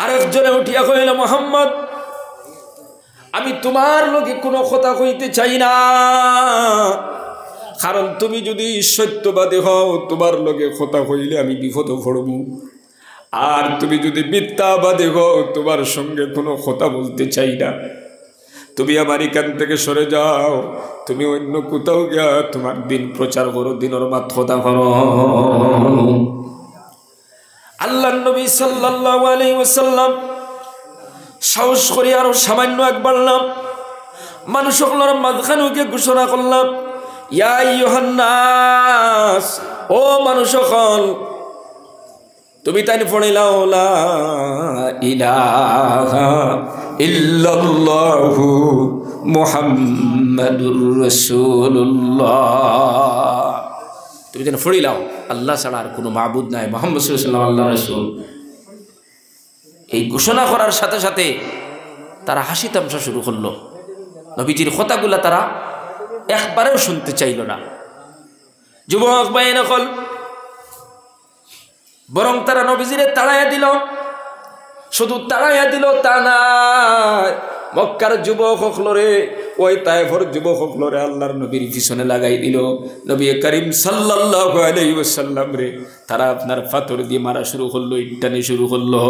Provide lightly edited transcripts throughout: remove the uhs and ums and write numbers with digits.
আরেকজনে উঠিয়া কহিল, মুহাম্মদ, আমি তোমার লগে কোনো কথা কইতে চাই না, কারণ তুমি যদি সত্যবাদী হও তোমার লগে কথা কইলে আমি বিপদে পড়ব, আর তুমি যদি মিথ্যাবাদী হও তোমার সঙ্গে কোনো কথা বলতে চাই না। তুমি আমার এখান থেকে সরে যাও, তুমি অন্য কোথাও গিয়া তোমার দিন প্রচার করো, দিনের মাথা করো। আল্লাহর নবী সাল্লাল্লাহু আলাইহি ওয়াসাল্লাম সাহস করে আরো সামান্য একবার নাম মানুষ সকলের মাঝখানে গিয়ে ঘোষণা করলাম, ইয়া আইয়ুহান নাস, ও মানুষ সকল, তুমি তাই পড়িলাও লা ইলাহা ইল্লাল্লাহু মুহাম্মাদুর রাসূলুল্লাহ, তুমি যেন পড়িলাও আল্লাহ ছাড়া আর কোনো মাবুদ নাই, মুহাম্মদ সাল্লাল্লাহু আলাইহি ওয়াসাল্লাম আল্লাহর রাসূল। এই ঘোষণা করার সাথে সাথে তারা হাসি তামসা শুরু করলো। নবীজির কথাগুলা তারা একবারেও শুনতে চাইল না। যুবক বাইন হল, বরং তারা নবীজিরে তাড়াইয়া দিল। শুধু তাড়াইয়া দিল তা না, মক্কার যুবক হকলরে, ওই তায়েফের যুবক হকলরে আল্লাহর নবীর পিছনে লাগাই দিল। নবী করিম সাল্লাল্লাহু আলাইহি ওয়াসাল্লাম রে তারা আপনার পাথর দিয়ে মারা শুরু করলো, ইট্টানি শুরু করলো।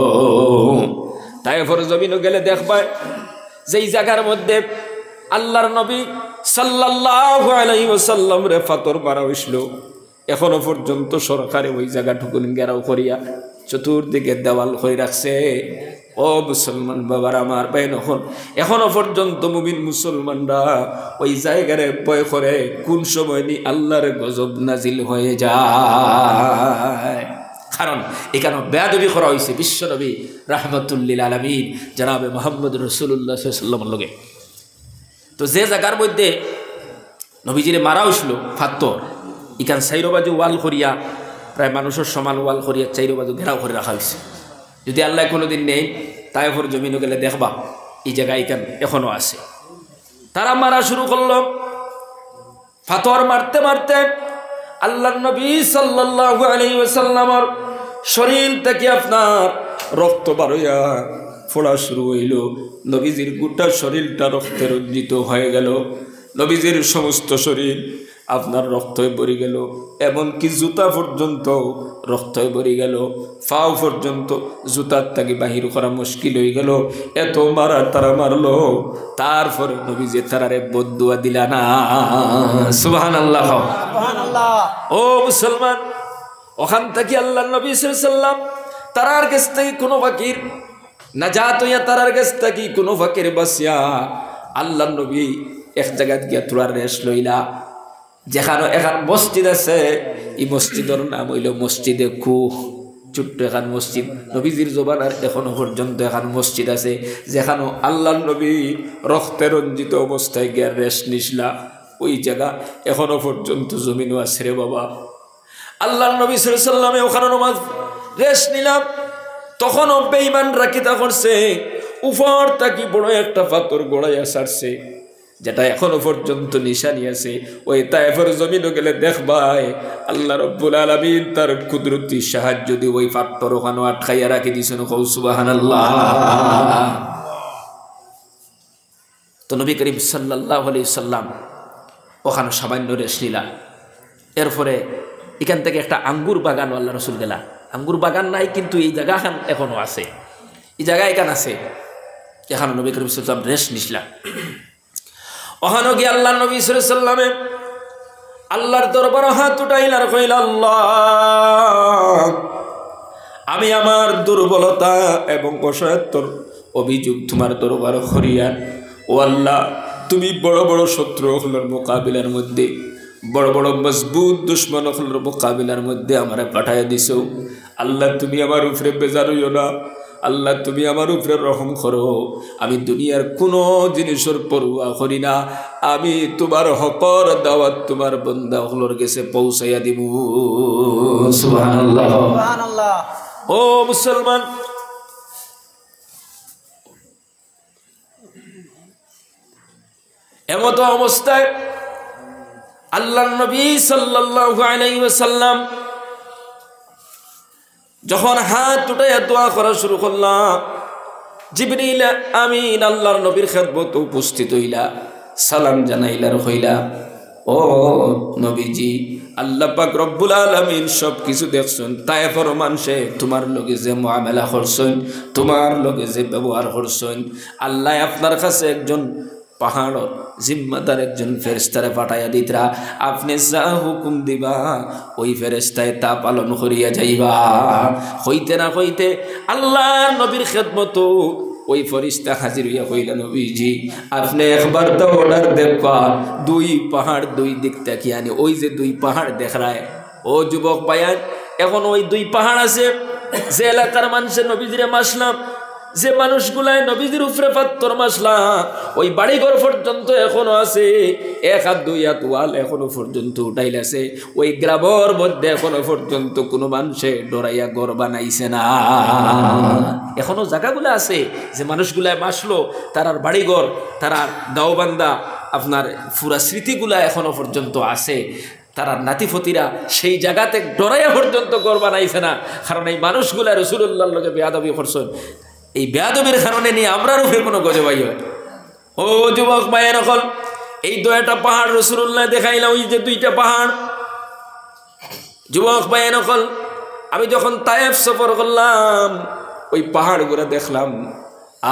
তায়েফের জমিনে গেলে দেখবায় যেই জায়গার মধ্যে আল্লাহর নবী সাল্লাল্লাহু আলাইহি ওয়াসাল্লাম রে পাথর মারা হইছিল, এখনো পর্যন্ত সরকারে ওই জায়গাটুকু ঘেরাও করিয়া চতুর্দিকে দেওয়াল হয়ে রাখছে। ও মুসলমান বাবার আমার ভাই, এখনো পর্যন্ত মুমিন মুসলমানরা ওই জায়গায় ভয় করে কোন সময় নি আল্লাহর গজব নাজিল হয়ে যায়। কারণ এখানে বেয়াদবি করা হয়েছে বিশ্বনবী রাহমাতুল্লিল আলামিন জনাবে মুহাম্মদ রাসূলুল্লাহ সাল্লাল্লাহু আলাইহি ওয়াসাল্লামের লগে। তো যে জায়গার মধ্যে নবীজিরে মারা হয়েছিল পাথর, ইখান চাইরো বাজু ওয়াল করিয়া, প্রায় মানুষের সমান ওয়াল করিয়া চাইরো বাজু ঘেরাও করে রাখা হয়েছে। যদি আল্লাহ কোনোদিন নেই তায়েফের জমিনে গেলে দেখবা এই জায়গা এখান এখনো আছে। তারা মারা শুরু করলো, পাথর মারতে মারতে আল্লাহর নবী সাল্লাল্লাহু আলাইহি ওয়াসাল্লামের শরীর থেকে আপনার রক্ত বার হইয়া ফোড়া শুরু হইল। নবীজির গোটা শরীরটা রক্তে রঞ্জিত হয়ে গেল। নবীজির সমস্ত শরীর আপনার রক্তই ভরে গেল, এমনকি জুতা পর্যন্ত রক্তই ভরে গেল, পাও পর্যন্ত জুতার থেকে বাহির করা মুশকিল হয়ে গেল। এত মারা তারা মারলো, তারপরে নবীজি তারারে বদদুয়া দিলা না। সুবহানাল্লাহ, সুবহানাল্লাহ। ও মুসলমান, ওখান থেকে আল্লাহর নবী সাল্লাল্লাহু আলাইহি ওয়াসাল্লাম তারার কাছ থেকে কোনো ফাকির নাজাত হইয়া, তারার কাছ থেকে কোনো ফাকির বাসিয়া আল্লাহর নবী এক জায়গায় গিয়া তোরা রেস্ট লইলা। যেখানে এখন মসজিদ আছে, এই মসজিদের নাম হইল মসজিদে কুহ, ছোট্ট এখন মসজিদ। নবীজির জবানার এখনো পর্যন্ত এখন মসজিদ আছে, যেখানে আল্লাহর নবী রক্তে রঞ্জিত অবস্থায় গিয়া রেস্ট নিসলা। ওই জায়গা এখনো পর্যন্ত জমিনও আছে রে বাবা। আল্লাহর নবী সাল্লাল্লাহু আলাইহি ওয়াসাল্লামে ওখানে নামাজ রেস্ট নিলাম, তখনও বেঈমানরা কিতা করছে, উপর থেকে বড় একটা পাথর গড়াইয়া ছাড়ছে, যেটা এখনো পর্যন্ত নিশানি আছে। ওই তায়েফের জমিনে গেলে দেখবাই আল্লাহ রাব্বুল আলামিন তার কুদরতি সাহায্য দিয়ে ওই পাথর ওখানে আটকাইয়া রাখি দিয়েছেন। সুবহানাল্লাহ। তো নবী করিম সাল্লাল্লাহু আলাইহি ওয়াসাল্লাম ওখানে সামান্য রেস্ট নিলা। এরপরে এখান থেকে একটা আঙ্গুর বাগান আল্লাহ রসুল গেলা। আঙ্গুর বাগান নাই, কিন্তু এই জায়গা এখনো আছে, এই জায়গা এখান আছে। এখানে নবী করিম সাল্লাল্লাহু আলাইহি ওয়াসাল্লাম রেস্ট নিসলা। ওখানে গিয়ে আল্লাহ নবী সাল্লাল্লাহু আলাইহি ওয়াসাল্লামে আল্লাহর দরবারে হাত উঠাইলা আর কইলা, আল্লাহ, আমি আমার দুর্বলতা এবং অসহায়ত্বর অভিযোগ তোমার দরবারে করিয়া, ও আল্লাহ, তুমি বড় বড় শত্রু হলের মোকাবিলার মধ্যে, বড় বড় মজবুত দুশ্মন হলের মোকাবিলার মধ্যে আমার পাঠাইয়া দিছো। আল্লাহ, তুমি আমার উপরে বেজার হইও না। আল্লাহ, তুমি আমার উপরে রহম করো। আমি দুনিয়ার কোনো জিনিসের পরোয়া করি না, আমি তোমার হকর দাওয়াত তোমার বান্দা হলর কাছে পৌঁছাইয়া দিব। সুবহানাল্লাহ, সুবহানাল্লাহ। ও মুসলমান, এমত অবস্থায় আল্লাহর নবী সাল্লাল্লাহু আলাইহি ওয়াসাল্লাম যখন হাত উঠাইয়া দোয়া করা শুরু করলাম, জিবরিল আমিন আল্লাহর নবীর খেদমত উপস্থিত হইলা, সালাম জানাইলার হইলা, ও নবীজি, আল্লাহ পাক রব্বুল আলামিন সব কিছু দেখছেন। তায়েফের মানুষে তোমার লগে যে মুআমালা করছেন, তোমার লগে যে ব্যবহার করছেন, আল্লাহ আপনার কাছে একজন পাহাড় জিম্মাদার একজন ফেরেশতারে পাঠাইয়া দিতরা, আপনি যা হুকুম দিবা ওই ফেরেশতায় তা পালন করিয়া যাইবা। হইতে না হইতে আল্লাহর নবীর খেদমত ওই ফেরেশতা হাজির হইয়া কইলা, নবীজি আপনি একবার তো অর্ডার দেখবা, দুই পাহাড় দুই দিক তাকিয়ে আনি, ওই যে দুই পাহাড় দেখায়, ও যুবক ভাইয়ান, এখন ওই দুই পাহাড় আছে, যে এলাকার মানুষের নবীজিরে মাসলাম, যে মানুষগুলায় নবীজির উপরে পাত্তর মাসলা, ওই বাড়িঘর পর্যন্ত এখনো আছে, এক হাত দুই হাত ওয়াল এখনো পর্যন্ত উঠাইলাছে। ওই গ্রামের মধ্যে এখনো পর্যন্ত কোনো মানুষে ডরাইয়া ঘর বানাইছে না। এখনো জায়গাগুলো আছে যে মানুষগুলায় মাসলো, তারার বাড়িঘর, তারার দাওবান্দা, আপনার পুরা স্মৃতিগুলা এখনো পর্যন্ত আছে। তারা নাতিফতিরা সেই জায়গাতে ডরাইয়া পর্যন্ত ঘর বানাইছে না, কারণ এই মানুষগুলা রাসূলুল্লাহর লগে বেয়াদবি করছেন। এই বেয়াদবির কারণে নিয়ে আমরার উপরে কোনো গজবাই হয়। ও যুবক ভাইয়ের নকল, এই দুইটা পাহাড় রাসূলুল্লাহ দেখাইলা, ওই যে দুইটা পাহাড়। যুবক ভাইয়ের নকল, আমি যখন তায়েফ সফর করলাম, ওই পাহাড়গুলা দেখলাম,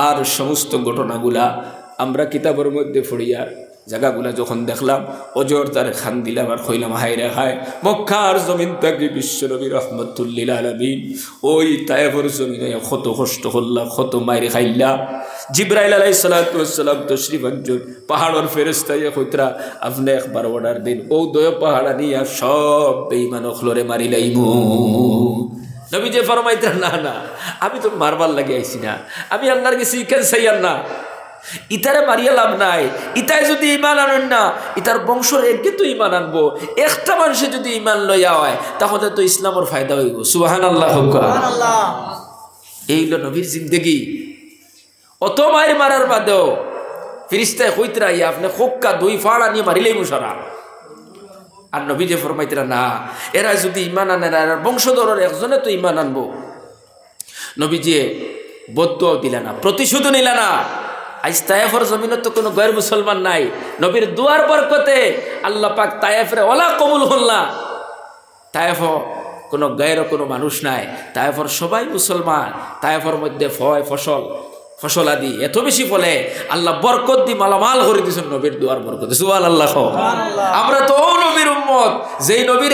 আর সমস্ত ঘটনাগুলা আমরা কিতাবের মধ্যে পড়িয়া জায়গাগুলা যখন দেখলাম, অজর তার খান দিলাম আর কইলাম, হায় রে হায়, মক্কার জমিন থেকে বিশ্বনবী রহমতুল্লিল আলামিন ওই তায়েফের জমিনে কত কষ্ট করলা, কত মাইরে খাইলা। জিবরাইল আলাইহিস সালাতু ওয়াস সালাম তশরিফ আনছেন, পাহাড়ের ফেরেশতা কইতরা, আপনি একবার অর্ডার দিন, ও দয় পাহাড় নিয়া সব বেঈমান অখলরে মারি লাইমু। নবী যে ফরমাইতেন, না না, আমি তো মারবার লাগে আইছি না, আমি আল্লাহর কাছে ইকান চাইয়ার না, ইতারে মারিয়া লাভ নাই। ইতায় যদি ইমান আনেন না, ইতার বংশের এককে তো ইমান আনবো। একটা মানুষে যদি ইমান লইয়া হয়, তাহলে তো ইসলামের ফায়দা হইব। সুবহানাল্লাহ। এই হলো নবীর জিন্দেগি। অত মায়ের মারার বাদেও ফিরিস্তায় কইতরা, ইয়া আপনি খোক্কা দুই ফাড়া নিয়ে মারিলেই মুসারা। আর নবী যে ফরমাইতরা, না, এরা যদি ইমান আনে না, এরা বংশধরের একজনে তো ইমান আনবো। নবী যে বদদুয়াও দিলা না, প্রতিশোধ নিলা না। আজ তায়েফের জমিনে তো কোনো গैर মুসলমান নাই, নবীর দুয়ার বরকতে আল্লাহ পাক তায়েফের ওলা কবুল হল্লা। তায়েফ কোনো গैर কোনো মানুষ নাই, তায়েফের সবাই মুসলমান। তায়েফের মধ্যে ফসল আদি এত বেশি ফলে, আল্লাহ বরকত দি মালামাল করে দিয়েছেন নবীর দুয়ার বরকতে। সুবহানাল্লাহ। আমরা তো ও নবীর উম্মত, যেই নবীর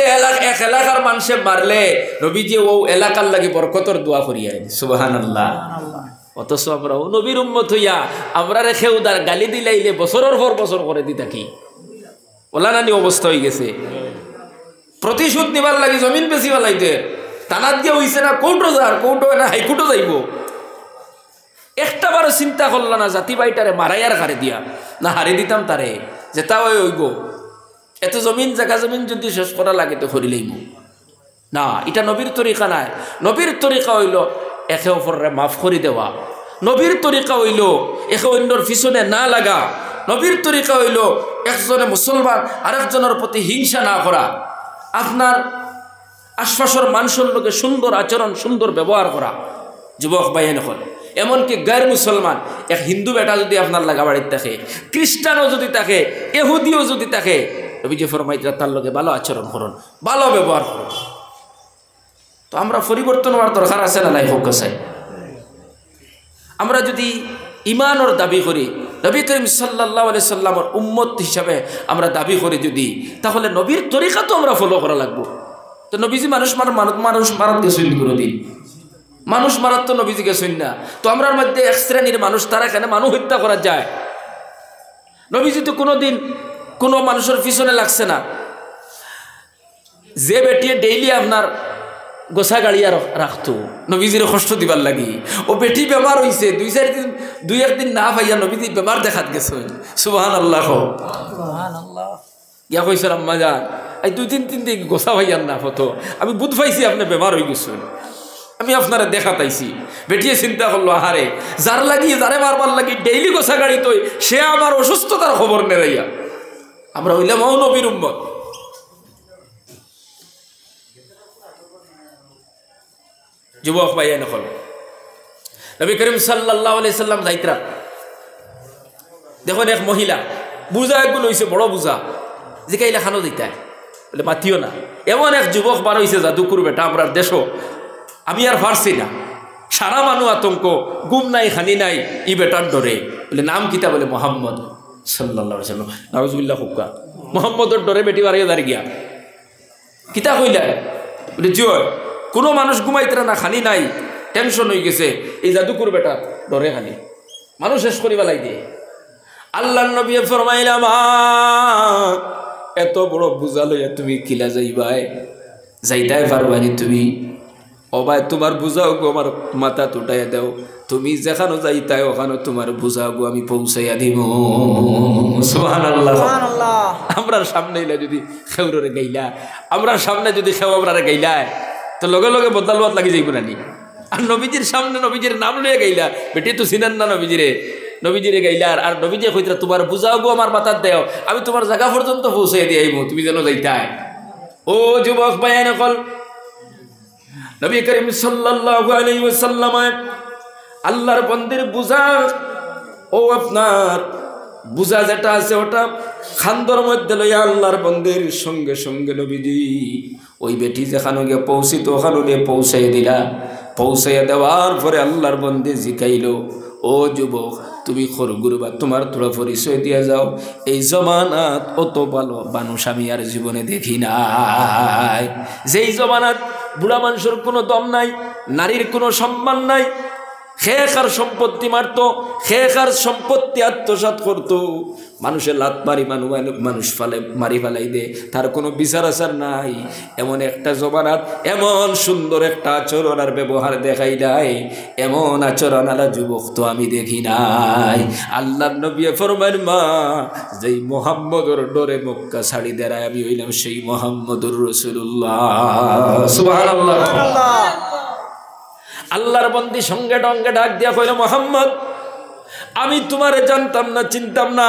এক এলাকার মানুষে মারলে নবী যে ও এলাকার লাগি বরকতর দোয়া করিয়া। সুবহানাল্লাহ। অথচ আমরা ও নবীর উম্মত হইয়া আমরা রেখে উদার গালি দিলাইলে বছরের পর বছর করে দি থাকি। ওলানানি অবস্থা হয়ে গেছে। প্রতিশোধ নিবার লাগি জমিন বেশি বেলাইতে টানাত দিয়ে হইছে না, কোর্টও যার, কোর্টও না হাইকোর্টও যাইব। একটা বারো চিন্তা করল না জাতি বাইটারে মারাইয়ার হারে দিয়া, না হারে দিতাম তারে, যে তাও হইব। এত জমিন জায়গা জমিন যদি শেষ করা লাগে তো করিলেইব না। এটা নবীর তরিকা নাই। নবীর তরিকা হইল একে অপরের মাফ করে দেওয়া। নবীর তরিকা হইল একে অন্যর পিছনে না লাগা। নবীর তরিকা হইল একজনে মুসলমান আরেকজনের প্রতি হিংসা না করা। আপনার আশপাশের মানুষের লোকে সুন্দর আচরণ, সুন্দর ব্যবহার করা। যুবক ভাইয়েন হল, এমনকি গैर মুসলমান এক হিন্দু বেটা যদি আপনার লাগা বাড়িতে থাকে, খ্রিস্টানও যদি থাকে, এহুদিও যদি থাকে, নবী যে ফরমাইতরা তার লোকে ভালো আচরণ করুন, ভালো ব্যবহার করুন। তো আমরা পরিবর্তন হওয়ার দরকার আছে না নাই? হোক চাই। আমরা যদি ইমানের দাবি করি, নবী করিম সাল্লাল্লাহু আলাইহি সাল্লামের উম্মত হিসাবে আমরা দাবি করি যদি, তাহলে নবীর তরিকা তো আমরা ফলো করা লাগবো। তো নবীজি মানুষ মারাত গেছেন কোনোদিন? মানুষ মারাত তো নবীজি গেছেন না। তো আমরার মধ্যে এক শ্রেণীর মানুষ, তারা এখানে মানুষ হত্যা করা যায়। নবীজি তো কোনোদিন কোনো মানুষের পিছনে লাগছে না। যে বেটিয়ে ডেইলি আপনার গোসা গাড়িয়া রাখতো নবীজির কষ্ট দিবার লাগি, ও বেটি বেমার হয়েছে, দুই একদিন না ভাইয়া নবীজি বেমার দেখাত গেছে। সুবহানাল্লাহ। ইয়া কইছিল আম্মা যান, এই 2-3 দিন গোসা ভাইয়ার না হতো, আমি বুধ পাইছি আপনি বেমার হয়ে গেছেন, আমি আপনারা দেখা পাইছি। বেটিয়ে চিন্তা করলো, আহারে যার লাগি যারে মারবার লাগি ডেইলি গোসা গাড়ি তো, সে আমার অসুস্থতার খবর নেরাইয়া। আমরা হইলাম ও নবীর উম্মত। যুবক ভাইয়া নকল নবী করিম সাল্লাল্লাহু আলাইহি সাল্লাম যাইত্রা দেখুন এক মহিলা বুঝা একগুলো হয়েছে বড় বুঝা জিকাইলে খানো দিতায় বলে মাতিও না। এমন এক যুবক বার হয়েছে জাদুকুর বেটা আমরার দেশও আমি আর পারছি না, সারা মানুষ আতঙ্ক, গুম নাই খানি নাই ই বেটার ডরে। বলে নাম কিতা? বলে মোহাম্মদ সাল্লাল্লাহু আলাইহি সাল্লাম। নাউজুবিল্লাহ হুক্কা মোহাম্মদর ডরে বেটি বাড়িয়ে দাঁড়িয়ে গিয়া কিতা কইলা? বলে জয় কোনো মানুষ ঘুমাইতরা না, খানি নাই, টেনশন হয়ে গেছে, এই জাদুকুর বেটা ডরে খালি মানুষ শেষ করি বেলাই দিয়ে। আল্লাহর নবী ফরমাইলাম এত বড় বুঝা লইয়া তুমি কিলা যাইবাই? যাইতাই পারবানি তুমি? ও ভাই তোমার বুঝাও গো আমার মাথা তুটাইয়া দাও, তুমি যেখানো যাইতাই ওখানে তোমার বুঝাও গো আমি পৌঁছাইয়া দিব। সুবহানাল্লাহ। আমরার সামনে এলে যদি খেউরে গাইলা, আমরার সামনে যদি খেউ আমরারে গাইলায় তো লগে লগে বদলালবাদ লাগি যাইব না নি? আর নবীজির সামনে নবীজির নাম লইয়া গাইলা, বেটি তো চিনেন না নবীজিরে, নবীজিরে গাইলা আর নবীজি কইতরা তোমার বুঝাও গো আমার মাথার দেও, আমি তোমার জায়গা পর্যন্ত পৌঁছাই দিয়ে আইব, তুমি যেন যাইতাই। ও যুবক ভাই নকল নবী করিম সাল্লাল্লাহু আলাইহি ওয়াসাল্লাম আল্লাহর বন্দের বুঝা, ও আপনার বুঝা যেটা আছে ওটা খান্দর মধ্যে লইয়া আল্লাহর বন্দের সঙ্গে সঙ্গে নবীজি ওই বেটি যেখানে গিয়ে পৌঁছিত ওখানে গিয়ে পৌঁছাই দিলা। পৌঁছাইয়া দেওয়ার পরে আল্লাহর বন্দে জিকাইল, ও যুবক তুমি খরগুরু বা তোমার তোরা পরিচয় দিয়া যাও, এই জমানাত অত ভালো মানুষ আমি আর জীবনে দেখি নাই। যেই জমানাত বুড়া মানুষের কোনো দম নাই, নারীর কোনো সম্মান নাই, খেক আর সম্পত্তি মারতো, খেক আর সম্পত্তি আত্মসাৎ করতো, মানুষের লাত মারি মানুষ মারি ফেলাই দে, তার কোনো বিচার আচার নাই। এমন একটা জমানাত এমন সুন্দর একটা আচরণ আর ব্যবহার দেখাই নাই, এমন আচরণ আলা যুবক তো আমি দেখি নাই। আল্লাহর নবী ফরমান মা যেই মুহাম্মদর ডরে মক্কা ছাড়ি দেয় আমি হইলাম সেই মুহাম্মদুর রাসূলুল্লাহ। সুবহানাল্লাহ। আল্লাহর বন্দি সঙ্গে ডঙ্গে ডাক দিয়া কইল, মোহাম্মদ আমি তোমারে জানতাম না, চিনতাম না,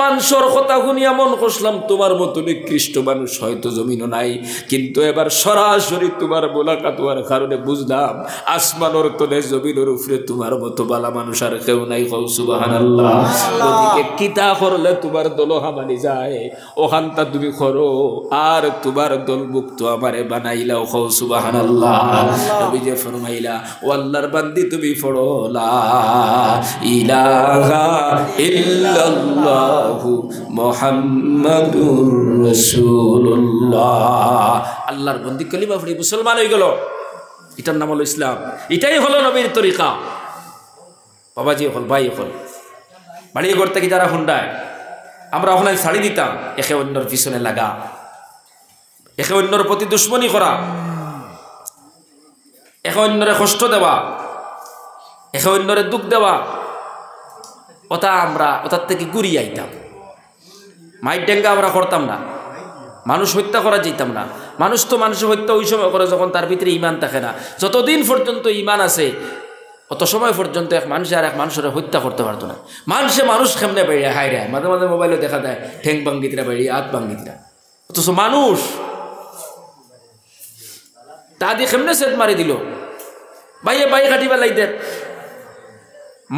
মানুষের কথা শুনিয়া মন করলাম তোমার মতো নিকৃষ্ট মানুষ হয়তো জমিনও নাই, কিন্তু এবার সরাসরি তোমার মোলাকাত হওয়ার কারণে বুঝলাম আসমানের তলে জমিনের উপরে তোমার মতো বালা মানুষ আর কেউ নাই। কও সুবহানাল্লাহ। ওদিকে কিতা করলে তোমার দলহা মানি যায় ওখানটা তুমি করো, আর তোমার দল মুক্ত আমারে বানাইলাও। কও সুবহানাল্লাহ। নবী যে ফরমাইলা, ও আল্লাহর বান্দি তুমি পড়ো লা ইলাহা ইল্লাল্লাহু মুহাম্মাদুর রাসূলুল্লাহ। আল্লাহর বন্দি কলিমা পড়ে মুসলমান হয়ে গেল, এটার নাম হলো ইসলাম। এটাই হলো নবীর তরিকা। বাবাজি হল, ভাই হল, বাড়ি ঘর থেকে যারা হুন্ডায় আমরা ওখানে ছাড়ি দিতাম, একে অন্যর পিছনে লাগা, একে অন্যর প্রতি দুশ্মনী করা, একে অন্যরে কষ্ট দেওয়া, একে অন্যরে দুঃখ দেওয়া, ওটা আমরা ওটার থেকে ঘুরিয়ে আইতাম। মাইর ডেঙ্গা আমরা করতাম না, মানুষ হত্যা করা যেতাম না। মানুষ তো মানুষের হত্যা ওই সময় করে যখন তার ভিতরে ইমান থাকে না। যতদিন পর্যন্ত ইমান আছে অত সময় পর্যন্ত এক মানুষ আর এক মানুষের হত্যা করতে পারতো না। মানুষ কেমনে বেরিয়ে হাই রে, মাঝে মাঝে মোবাইলে দেখা দেয় ঠেং ভাঙ্গিতরা বেরিয়ে হাত ভাঙ্গিতরা, অথচ মানুষ তা দিয়ে কেমনে সেট মারি দিল। বাইয়ে বাই কাটি পেলাই দেন,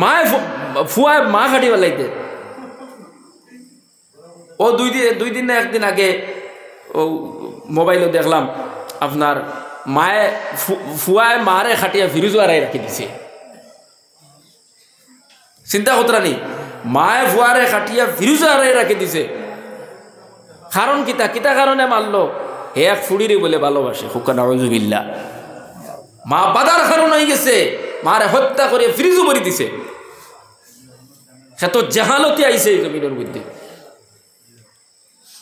মায় ফুয়ায় মা কাটি পেলাই দেন। ও দুই দিন না একদিন আগে ও মোবাইলে দেখলাম আপনার মায়ে ফুয়ায় মারে খাটিয়া ফিরুজ আড়াই রাখি দিছে। চিন্তা কতরা নেই, মায়ে ফুয়ারে খাটিয়া ফিরুজ আড়াই রাখি দিছে। কারণ কিতা কিতা কারণে মারলো? হে এক ফুড়িরে বলে ভালোবাসে। হুক্কা নাউযুবিল্লাহ। মা বাদার কারণ হয়ে গেছে, মারে হত্যা করে ফ্রিজও ভরি দিছে। সে তো জাহালতি আইছে এই জমিনের মধ্যে।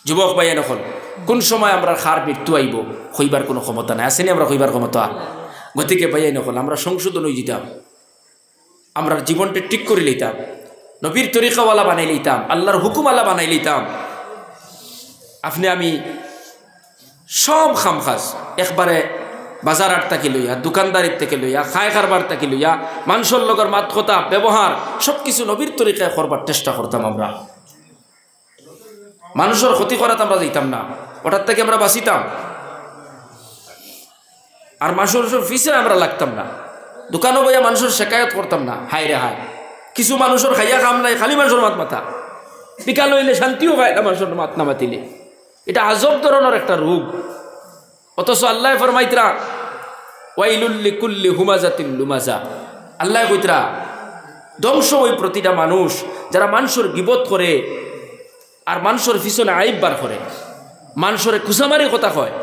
যুবক ভাই এখন কোন সময় আমরা খার মৃত্যু আইব হইবার কোনো ক্ষমতা নাই, আসেনি আমরা হইবার ক্ষমতা। গতিকে ভাইয়াই নকল আমরা সংশোধন হয়ে যেতাম, আমরা জীবনটা ঠিক করে লইতাম, নবীর তরিকাওয়ালা বানাই লইতাম, আল্লাহর হুকুমওয়ালা বানাই লইতাম। আপনি আমি সব খামখাস একবারে বাজার আট থেকে লইয়া, দোকানদারির থেকে লইয়া, খায় কারবার থেকে লইয়া, মানুষের লগর মাত কথা ব্যবহার সব কিছু নবীর তরিকায় করবার চেষ্টা করতাম। আমরা মানুষের ক্ষতি করাতে আমরা যাইতাম না, ওটার থেকে আমরা বাঁচিতাম। আর মানুষের ফিসে আমরা লাগতাম না, দোকানও বইয়া মানুষের শেকায়ত করতাম না। হায় রে হায়, কিছু মানুষের খাইয়া কাম নাই, খালি মানুষের মাত মাথা, বিকাল হইলে শান্তিও পায় না মানুষের মাত না মাতিলে। এটা আজব ধরনের একটা রোগ। অথচ আল্লাহ ফরমাইতরা ওয়াইলুল লিকুল্লি হুমাজাতিন লুমাজা, আল্লাহ কইতরা ধ্বংস ওই প্রতিটা মানুষ যারা মানুষের গিবত করে আর মানুষের পিছনে আইব বার করে, মানুষের কুসামারি কথা কয়।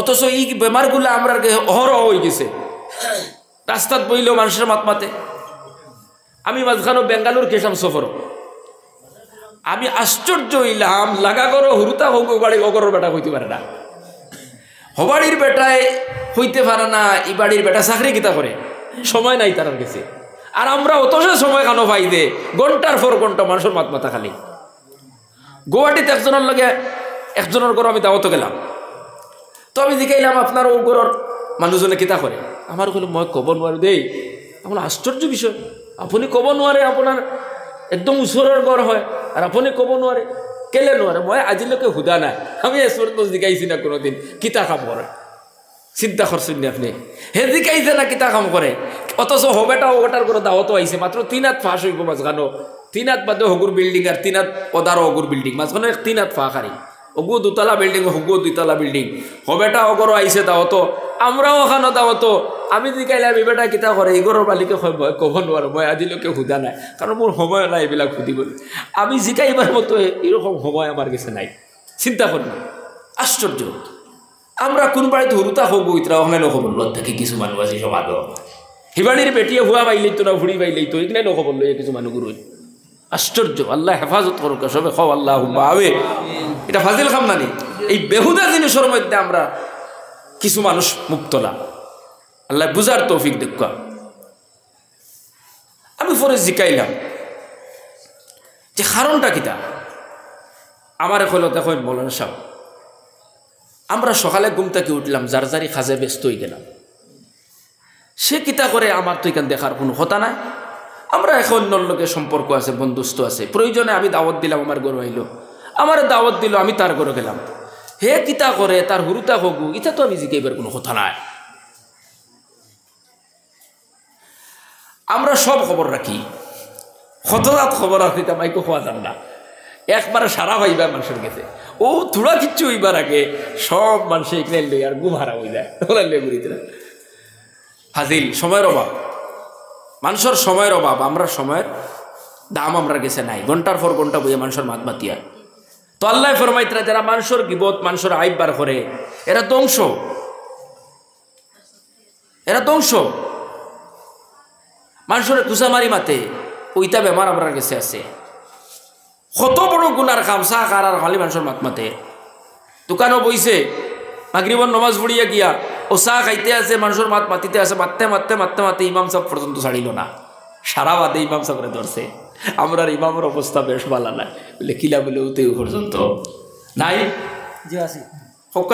অথচ এই বেমারগুলো আমরা অহরহ হয়ে গেছে। রাস্তাত বইলেও মানুষের মাত মাতে। আমি মাঝখানো বেঙ্গালুর গেছিলাম সফর, আমি আশ্চর্য হইলাম, লাগা করো হুরুতা হোক বাড়ি অগরের বেটা হইতে পারে না, হবাড়ির বেটায় হইতে পারে না, এই বাড়ির বেটা চাকরি কিতা করে, সময় নাই তার কাছে। আর আমরা অথচ সময় কেন পাই দে, ঘন্টার পর ঘন্টা মানুষের মাত মাথা খালি। গুয়াহাটিতে একজনের ঘর আমি দাওয়াতে গেলাম, তো আমি দেখাইলাম আপনার ও ঘরের মানুষজনে কিতা করে। আমার কইল মই কব নোৱাৰো দেই। আপনার আশ্চর্য বিষয়, আপনি কব নোৱাৰে, আপনার একদম ওচরের ঘর হয় আর আপনি কব নোৱাৰে, কেলে নোৱাৰে? মই আজিলৈকে সোধা নাই, আমি এসপর্যন্ত জিকাইছি না কোনোদিন কিতা কাম করে। চিন্তা করছেন নি আপনি? হে জিকাইছে না কিতা কাম করে, অথচ হবেটা ওটার করে দাওয়াতও আইছে। মাত্র 3 হাত ফাঁস হইব মাঝখানো, 3 হাত বাদে হগুর বিল্ডিং আর 3 হাত ওদারও হগুর বিল্ডিং, মাঝখানে 3 হাত ফাঁক হারি, ওগু 2তলা বিল্ডিং, হগু 2তলা বিল্ডিং, হবেটা ওগরও আইছে দাওয়াত, আমরাও ওখানো দাওয়াত। আমি জিকাইলাম এই বেটা কিতা করে, এগোর মালিকে হয় মই কব নোৱাৰো, মই আজিলৈকে সোধা নাই, কারণ মোর সময় নাই এইবিলাক সুধিব। আমি জিকাইবার মতো এরকম সময় আমার কাছে নাই। চিন্তা করি, আশ্চর্য। আমরা কোন বাড়িতে হুরুতা হোক ইতরা ওখানে নখবর থাকি কিছু মানুষ আছে সব আদৌ হিবাড়ির পেটিয়ে হুয়া পাইলেই তো না, ভুড়ি পাইলেই তো, এগুলাই নখবর লই কিছু মানুষ গুরু। আশ্চর্য। আল্লাহ হেফাজত করুক সবে, খাও আল্লাহ আবে। এটা ফাজিল খাম নানি, এই বেহুদা জিনিসের মধ্যে আমরা কিছু মানুষ মুক্ত না। আল্লাহ বুঝার তৌফিক দেখা। আমি পরে জিকাইলাম যে কারণটা কিতা। আমার হলো দেখো মৌলানা সাহেব, আমরা সকালে ঘুম থেকে উঠলাম, যার যারি খাজে ব্যস্ত হয়ে গেলাম। সে কিতা করে আমার তো এখান দেখার কোনো কথা নাই। আমরা এখন অন্য লোকের সম্পর্ক আছে, বন্ধুত্ব আছে, প্রয়োজনে আমি দাওয়াত দিলাম, আমার ঘর আইলো, আমার দাওয়াত দিল, আমি তার ঘরে গেলাম। হে কিতা করে, তার হুরুতা হগু, এটা তো আমি জিকাইবার কোনো কথা নাই। আমরা সব খবর রাখি, হঠাৎ খবর রাখি, তা মাইকে খোয়া যান না, একবারে সারা ভাইবা মানুষের গেছে। ও থোড়া কিচ্ছু হইবার আগে সব মানুষ এখানে লই আর ঘুম হারা হয়ে যায়, ওরা লে ঘুরিতে হাজিল। সময়ের অভাব, মানুষের সময়ের অভাব। আমরা সময়ের দাম আমরা গেছে নাই, ঘন্টার পর ঘন্টা বইয়ে মানুষের মাত মাতিয়া। তো আল্লাহ ফরমাইতরা যারা মানুষের গিবত, মানুষের আইব বার করে, এরা ধ্বংস, এরা ধ্বংস। মানুষের কুসামারি মাতে, ওইটা বেমার আমরা গেছে আছে। কত বড় গুনার কাম, চা কার আর খালি মানুষের মাত মাতে। দোকানও বইছে, মাগরিবর নমাজ পড়িয়া গিয়া ও চা খাইতে আছে, মানুষের মাত মাতিতে আছে, মারতে মারতে মারতে মারতে ইমাম সাহেব পর্যন্ত ছাড়িল না, সারা বাদে ইমাম সাহেবরে ধরছে। আমরা ইমামের অবস্থা বেশ ভালো না, বলে কিলা বলে উঠে পর্যন্ত নাই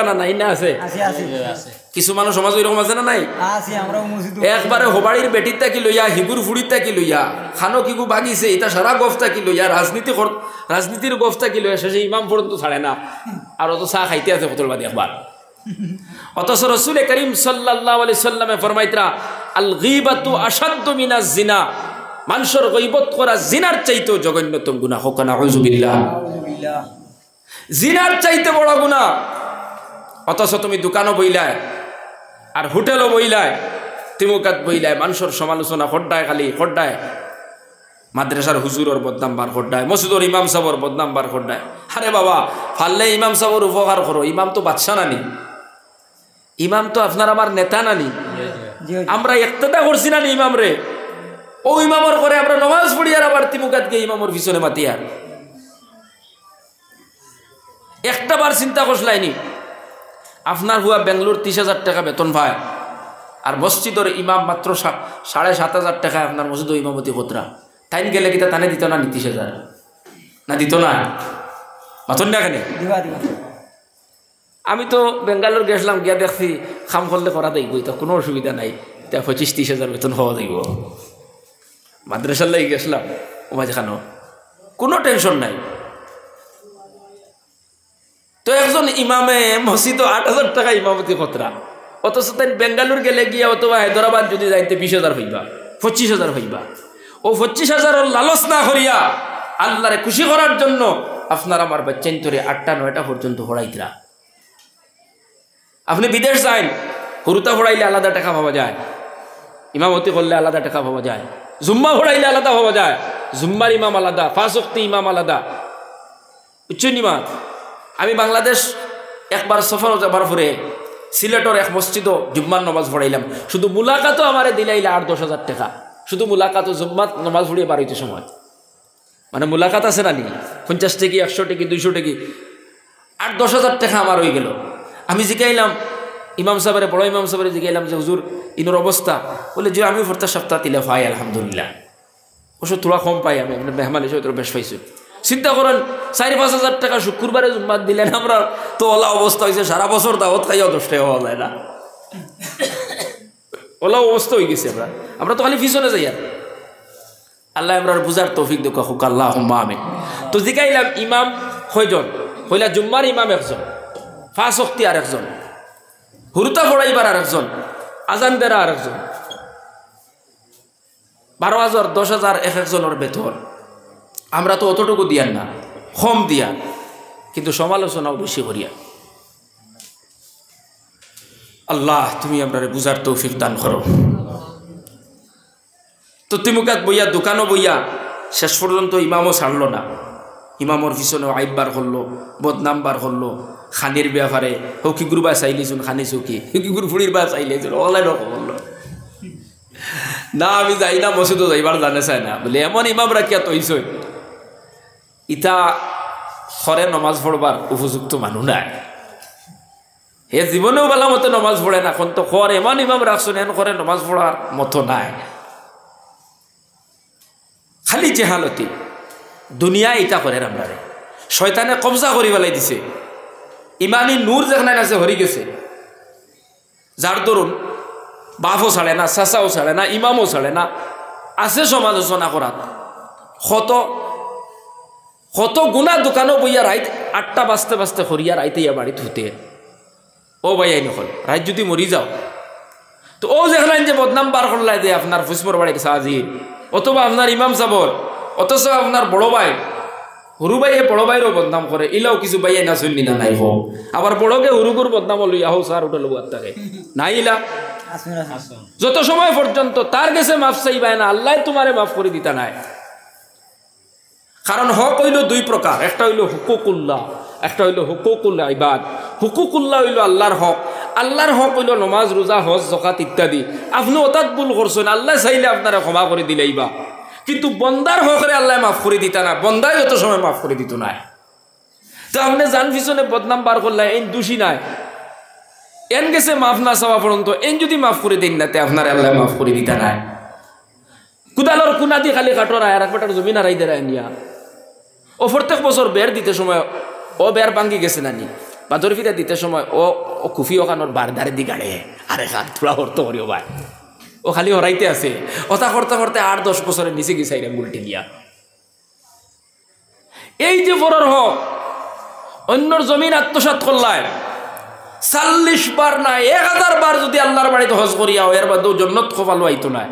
না, নাই না আছে কিছু মানুষ সমাজ ওইরকম আছে না নাই? একবারে হোবাড়ির বেটির তাকি লইয়া, হিগুর ফুড়ির তাকি লইয়া, খানো কিগু বাগিছে, এটা সারা গফ তাকি লইয়া, রাজনীতির গফ তাকি লইয়া, শেষে ইমাম পর্যন্ত ছাড়ে না, আর অত চা খাইতে আছে কতলবাদী একবার। অথচ রাসূল করিম সাল্লাল্লাহু আলাইহি সাল্লামে ফরমাইতরা আল গীবাতু আশাদ্দু মিনাজ জিনা, মানুষের গীবত করা জিনার চাইতেও জঘন্যতম গুনাহ। হোক না আউযুবিল্লাহ, জিনার চাইতে বড় গুনাহ। অথচ তুমি দোকানও বইলায় আর হোটেলও বইলায়, তিমুকাত বইলায়, মানুষের সমালোচনা খড্ডায়, খালি খড্ডায়, মাদ্রাসার হুজুরের বদনাম বার খড্ডায়, মসজিদের ইমাম সাহেবের বদনাম বার খড্ডায়। আরে বাবা, ফাললে ইমাম সাহেবের উপকার করো, ইমাম তো বাদশা নানি, ইমাম তো আপনার আমার নেতা নানি, আমরা একটাটা করছি নানি ইমাম রে। ও ইমামর করে আমরা নমাজ পড়ি আর আবার তিমুকাত গিয়ে ইমামর পিছনে মাতিয়ার। একটা বার চিন্তা করলাইনি, আপনার হুয়া বেঙ্গলোর 30,000 টাকা বেতন পায়, আর মসজিদের ইমাম মাত্র 7,500 টাকায় আপনার মসজিদ ইমামতি খতরা। টাইম গেলে কিতা তানে দিত না 30,000 না দিত না, মাতন না কেন? আমি তো বেঙ্গালোর গেছিলাম, গিয়া দেখছি খাম করলে করা দেখব, তো কোনো অসুবিধা নাই, তা 25-30,000 বেতন হওয়া দেখব। মাদ্রাসার লাগে গেছিলাম, ও মাঝে খানো কোনো টেনশন নাই। তো একজন ইমামে মসজিদ 8,000 টাকা ইমামতি খতরা, অথচ তাই বেঙ্গালুর গেলে গিয়া অথবা হায়দ্রাবাদ যদি যাইতে 20,000 হইবা 25,000 হইবা। ও 25,000 লালস না করিয়া আল্লাহরে খুশি করার জন্য আপনার আমার বাচ্চাইন ধরে 8টা-9টা পর্যন্ত পড়াইতরা। আপনি বিদেশ যান, হুরুতা পড়াইলে আলাদা টাকা পাওয়া যায়, ইমামতি করলে আলাদা টাকা পাওয়া যায়, জুম্মা পড়াইলে আলাদা পাওয়া যায়, জুম্মার ইমাম আলাদা, 5 ওয়াক্ত ইমাম আলাদা, উচ্চ নিমাত। আমি বাংলাদেশ একবার সফর যাবার পরে সিলেটর এক মসজিদও জুম্মার নামাজ পড়াইলাম। শুধু মুলাকাতও আমারে দিলাইলা 8-10 হাজার টাকা, শুধু মুলাকাতও জুম্মার নামাজ পড়িয়ে বার হইতে সময়। মানে মুলাকাত আছে না নি 50 টাকি 100 টাকি 200 টাকি 8-10 হাজার টাকা আমার হয়ে গেল। আমি জিগাইলাম ইমাম সাহেবের, বড় ইমাম সাহেবের জিগাইলাম যে হুজুর ইনোর অবস্থা, বলে যে আমি প্রত্যেক সপ্তাহ তিলে পাই আলহামদুলিল্লাহ, ওষুধ থোড়া কম পাই, আমি মেহমান হিসেবে তোর বেশ পাইছি। চিন্তা করেন 4-5 হাজার টাকা শুক্রবারে জুম্মাত দিলেন, আমরা তো ওলা অবস্থা হয়েছে সারা বছর দাওয়াত খাইয়াও 10 টাকা হওয়া যায় না, ওলা অবস্থা হয়ে গেছে। আমরা তো খালি পিছনে যাই। আর আল্লাহ আমরা বুঝার তৌফিক দেখো হোক, আল্লাহুম্মা আমিন। তো জিগাইলাম ইমাম কয়জন, হইলা জুম্মার ইমাম একজন, 5 ওয়াক্ত আর একজন, হুরুতা পড়াইবার আর একজন, আজান দেরা আর একজন। 12,000 10,000 এক একজনের বেতন। আমরা তো অতটুকু দিয়ান না, কম দিয়া, কিন্তু সমালোচনাও বেশি করিয়া। আল্লাহ তুমি আমরা বুঝার তৌফিক দান করো। তো তিমুকাত বইয়া দোকানও বইয়া শেষ পর্যন্ত ইমামও ছাড়লো না, ইমামর পিছনেও আইব বার করলো, বদনাম বার করলো, খানির ব্যাপারে হকি গুরুবা চাইলেছুন, খানি চৌকি গুরু ফুড়ির বা চাইলেছুন, ওলাই রকম বললো না আমি যাই না, মসজিদও যাইবার জানে চাই না, বলে এমন ইমাম রাখিয়া তৈছই ইটা খরে নমাজ পড়বার উপযুক্ত মানুষ নাই, হে জীবনেও বেলা মতো নমাজ পড়ে না, এখন তো খর এমন ইমাম রাখছেন এন করে নমাজ পড়ার মতো নাই। খালি জেহালতি দুনিয়া ইটা করে রামরারে শয়তানে কবজা করি পেলাই দিছে। ইমানি নূর যেখানে আছে হরি গেছে, যার দরুন বাপও ছাড়ে না, চাচাও ছাড়ে না, ইমামও ছাড়ে না, আছে সমালোচনা করাত। কত গুণা দোকানও বইয়া রাইত 8টা বাজতে বাজতে হরিয়া রাইতে ইয়া বাড়িতে হতে। ও ভাই আই নকল রাইত যদি মরি যাও, তো ও যেখানে যে বদনাম বার করলাই যে আপনার ফুসমর বাড়ির সাহায্যে, অথবা আপনার ইমাম সাবর, অথচ আপনার বড় ভাই হুরু ভাইয়ে বড় ভাইয়েরও বদনাম করে, ইলাও কিছু ভাইয়ে না শুনলি না নাই হোক, আবার বড়কে হুরুগুর বদনাম লইয়া হোক সার উঠে লোক থাকে নাই ইলা। যত সময় পর্যন্ত তার কাছে মাফ চাইবাই না, আল্লাহ তোমারে মাফ করে দিতা নাই। কারণ হক হইল 2 প্রকার, একটা হইল হুকুকুল্লাহ, একটা হইল হুকুকুল ইবাদ। হুকুকুল্লাহ হইল আল্লাহর হক, আল্লাহর হক হইল নমাজ রোজা হজ যাকাত ইত্যাদি। আপনি অতাত ভুল করছেন, আল্লাহ চাইলে আপনারা ক্ষমা করে দিলেইবা, কিন্তু বন্দার হকরে আল্লাহ মাফ করে দিতা না, বন্দাই যত সময় মাফ করে দিত নাই। তো আপনি জান পিছনে বদনাম বার করলে এন দোষী নাই, এন গেছে মাফ না চাওয়া পর্যন্ত, এন যদি মাফ করে দিন না তে আপনার আল্লাহ মাফ করে দিতা নাই। কুদালর কুনা দিয়ে খালি কাটর আর এক বেটার জমি নারাই দেয় নিয়া, ও প্রত্যেক বছর বের দিতে সময় ও বের ভাঙ্গি গেছে নানি, বাদর ফিরা দিতে সময় ও কুফি ওখানোর বার ধারে দি গাড়ে আরে খান থোড়া হরতে করিও ভাই, ও খালি হরাইতে আছে। ওটা করতে করতে 8-10 বছরের নিচে গেছে এটা উল্টে গিয়া। এই যে বড়র হক অন্যর জমিন আত্মসাৎ করলায় 40 বার না 1000 বার যদি আল্লাহর বাড়িতে হজ করিয়া এর বাদেও জন্নত খোফালো আইতো না।